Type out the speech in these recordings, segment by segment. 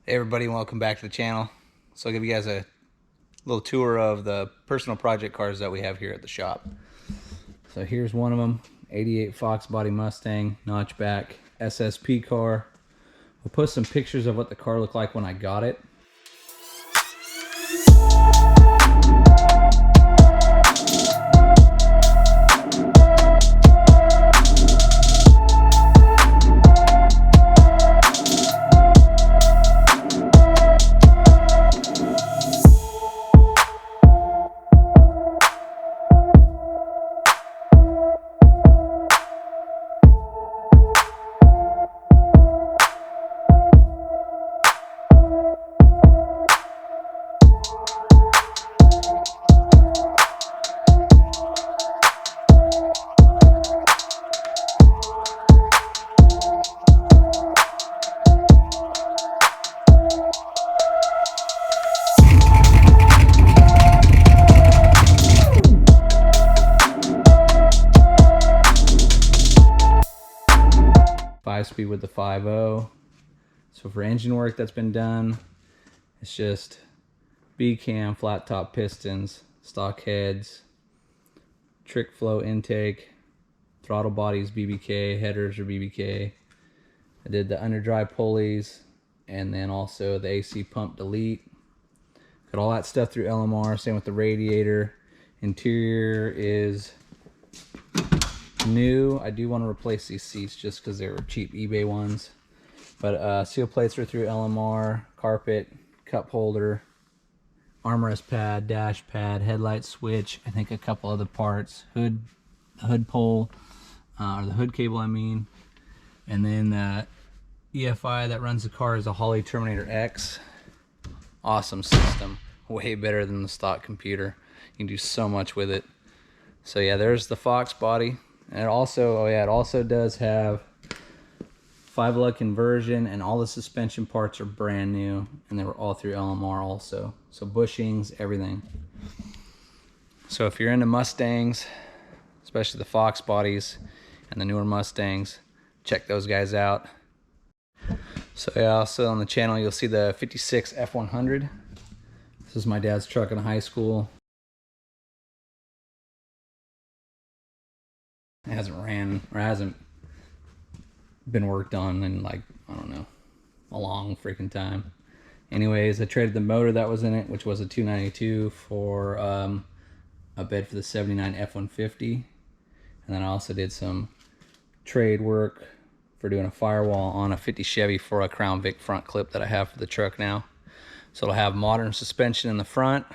Hey everybody, welcome back to the channel. So I'll give you guys a little tour of the personal project cars that we have here at the shop. So here's one of them, 88 Foxbody Mustang, notchback, SSP car. We'll put some pictures of what the car looked like when I got it. Five-speed with the 5.0. So for engine work that's been done, it's just B-cam, flat top pistons, stock heads, trick flow intake, throttle bodies BBK, headers are BBK. I did the underdrive pulleys and then also the AC pump delete. Got all that stuff through LMR, same with the radiator. Interior is new. I do want to replace these seats just because they were cheap eBay ones. But seal plates are through LMR, carpet, cup holder, armrest pad, dash pad, headlight switch, I think a couple other parts, hood pole, or the hood cable I mean. And then the EFI that runs the car is a Holley Terminator X. Awesome system, way better than the stock computer. You can do so much with it. So yeah, there's the Foxbody. And it also, it also does have 5-lug conversion, and all the suspension parts are brand new, and they were all through LMR also. So bushings, everything. So if you're into Mustangs, especially the Foxbodies and the newer Mustangs, check those guys out. So yeah, also on the channel you'll see the 56 F100. This is my dad's truck in high school. It hasn't ran, or hasn't been worked on in like, I don't know, a long freaking time. Anyways, I traded the motor that was in it, which was a 292, for a bed for the 79 F-150. And then I also did some trade work for doing a firewall on a 50 Chevy for a Crown Vic front clip that I have for the truck now. So it'll have modern suspension in the front.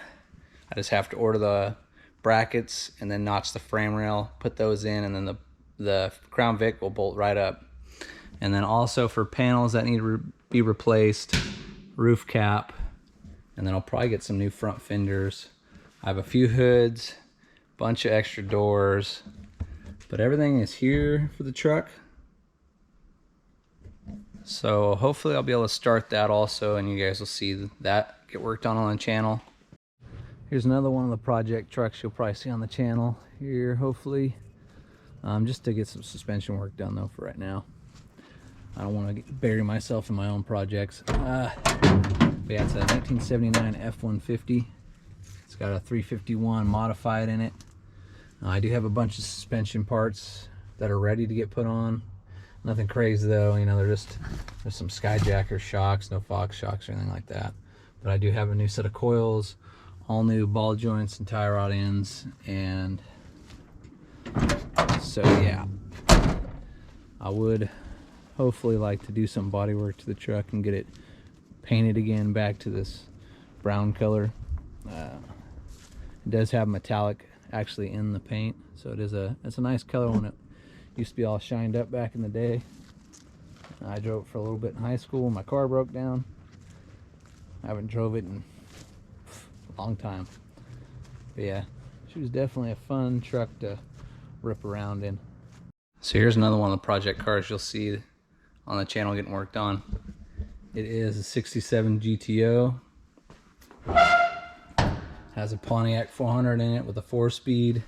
I just have to order the brackets and then notch the frame rail, put those in, and then the Crown Vic will bolt right up. And then also for panels that need to be replaced, roof cap, and then I'll probably get some new front fenders. I have a few hoods, bunch of extra doors, but everything is here for the truck. So hopefully I'll be able to start that also, and you guys will see that get worked on the channel. Here's another one of the project trucks you'll probably see on the channel here, hopefully. Just to get some suspension work done though for right now. I don't want to bury myself in my own projects. But yeah, it's a 1979 F-150. It's got a 351 modified in it. I do have a bunch of suspension parts that are ready to get put on. Nothing crazy though, you know, there's some Skyjacker shocks, no Fox shocks or anything like that. But I do have a new set of coils, all new ball joints and tie rod ends, and so yeah, I would hopefully like to do some body work to the truck and get it painted again back to this brown color. It does have metallic actually in the paint, so it's a nice color when it used to be all shined up back in the day. I drove it for a little bit in high school. My car broke down. I haven't drove it in a long time. But yeah, she was definitely a fun truck to rip around in. So here's another one of the project cars you'll see on the channel getting worked on. It is a 67 GTO. Has a Pontiac 400 in it with a 4-speed.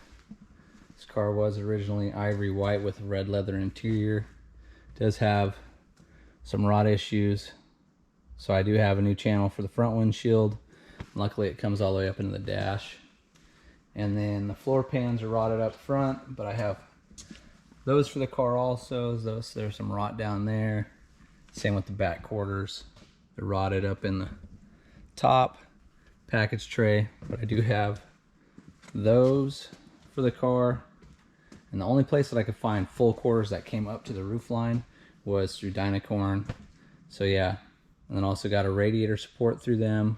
This car was originally ivory white with red leather interior. It does have some rot issues, So I do have a new channel for the front windshield. Luckily it comes all the way up into the dash. And then the floor pans are rotted up front, but I have those for the car also. There's some rot down there. Same with the back quarters. They're rotted up in the top package tray, but I do have those for the car. And the only place that I could find full quarters that came up to the roof line was through Dynacorn. So yeah, and then also got a radiator support through them.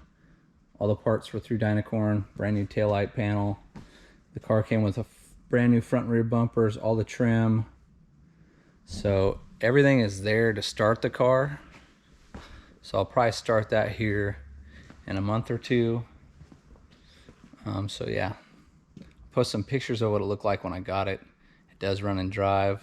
All the parts were through Dynacorn. Brand new taillight panel. The car came with a brand new front and rear bumpers, all the trim. So everything is there to start the car. So I'll probably start that here in a month or two. So yeah, post some pictures of what it looked like when I got it. It does run and drive.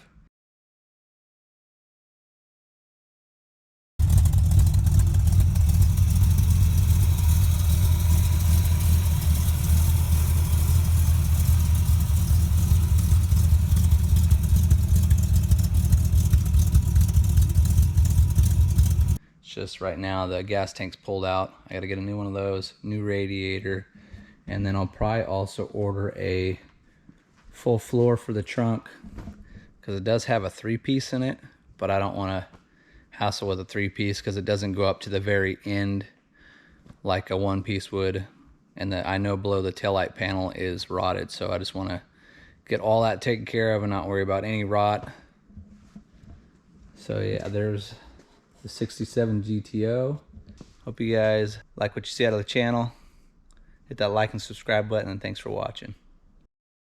Just right now the gas tank's pulled out. I gotta get a new one of those, new radiator, and then I'll probably also order a full floor for the trunk, because it does have a 3-piece in it, but I don't want to hassle with a 3-piece because it doesn't go up to the very end like a 1-piece would, and I know below the taillight panel is rotted, so I just want to get all that taken care of and not worry about any rot. So yeah, there's the 67 GTO. Hope you guys like what you see out of the channel. Hit that like and subscribe button, and thanks for watching.